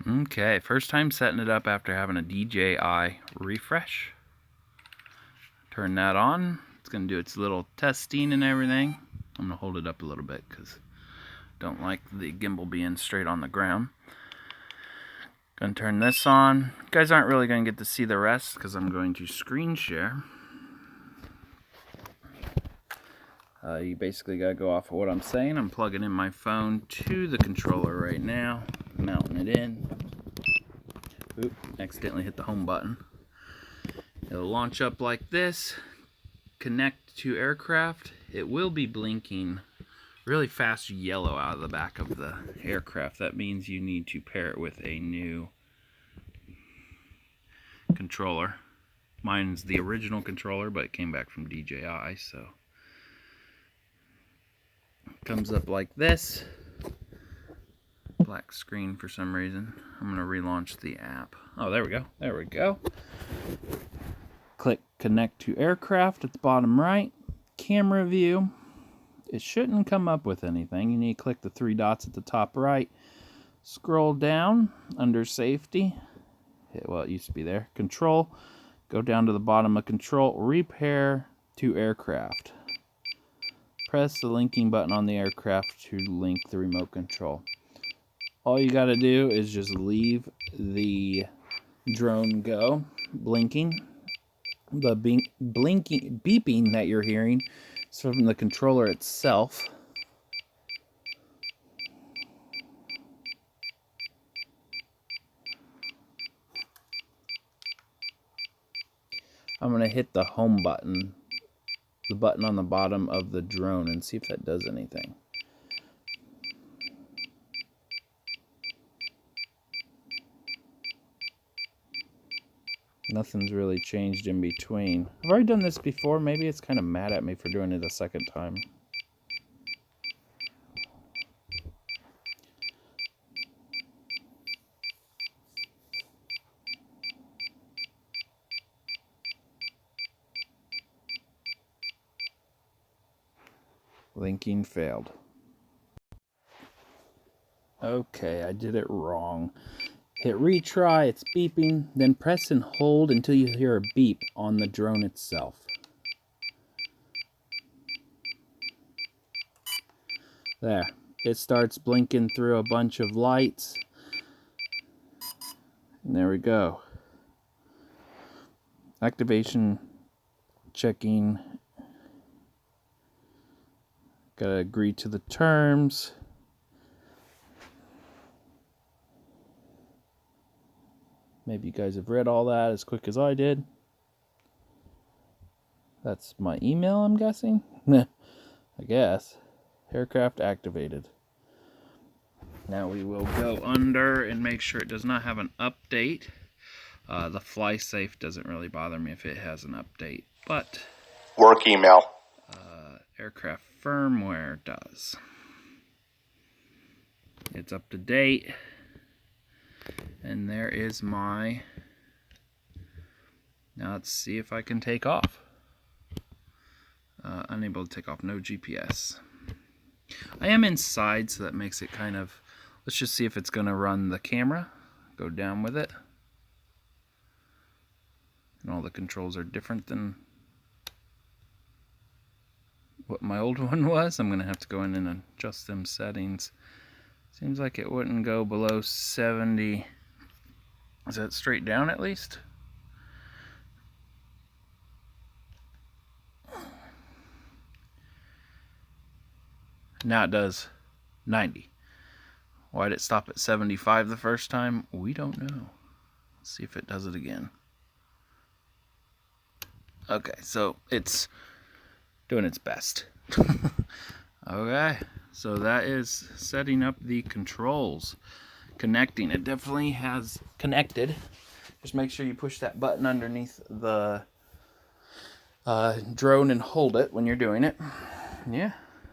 Okay, first time setting it up after having a DJI refresh. Turn that on. It's going to do its little testing and everything. I'm going to hold it up a little bit because I don't like the gimbal being straight on the ground. Going to turn this on. You guys aren't really going to get to see the rest because I'm going to screen share. You basically got to go off of what I'm saying. I'm plugging in my phone to the controller right now, mounting it in. Oop, accidentally hit the home button. It'll launch up like this, connect to aircraft. It will be blinking really fast yellow out of the back of the aircraft. That means you need to pair it with a new controller. Mine's the original controller, but it came back from DJI, so it comes up like this. Black screen for some reason. I'm going to relaunch the app. Oh, there we go. There we go. Click connect to aircraft at the bottom right. Camera view. It shouldn't come up with anything. You need to click the three dots at the top right. Scroll down under safety. Well, it used to be there. Control. Go down to the bottom of control. Repair to aircraft. Press the linking button on the aircraft to link the remote control. All you got to do is just leave the drone go, blinking. The blinking, beeping that you're hearing is from the controller itself. I'm going to hit the home button, the button on the bottom of the drone, and see if that does anything. Nothing's really changed in between. I've already done this before. Maybe it's kind of mad at me for doing it a second time. Linking failed. Okay, I did it wrong. Hit retry, it's beeping, then press and hold until you hear a beep on the drone itself. There, it starts blinking through a bunch of lights. And there we go. Activation checking. Gotta agree to the terms. Maybe you guys have read all that as quick as I did. That's my email, I'm guessing. I guess. Aircraft activated. Now we will go under and make sure it does not have an update. The fly safe doesn't really bother me if it has an update, but work email. Aircraft firmware does. It's up to date. And there is my... Now let's see if I can take off. Unable to take off, no GPS. I am inside, so that makes it kind of... Let's just see if it's going to run the camera. Go down with it. And all the controls are different than what my old one was. I'm going to have to go in and adjust them settings. Seems like it wouldn't go below 70. Is that straight down at least? Now it does 90. Why did it stop at 75 the first time? We don't know. Let's see if it does it again. Okay, so it's doing its best. Okay, so that is setting up the controls. Connecting. It definitely has connected. Just make sure you push that button underneath the drone and hold it when you're doing it. Yeah,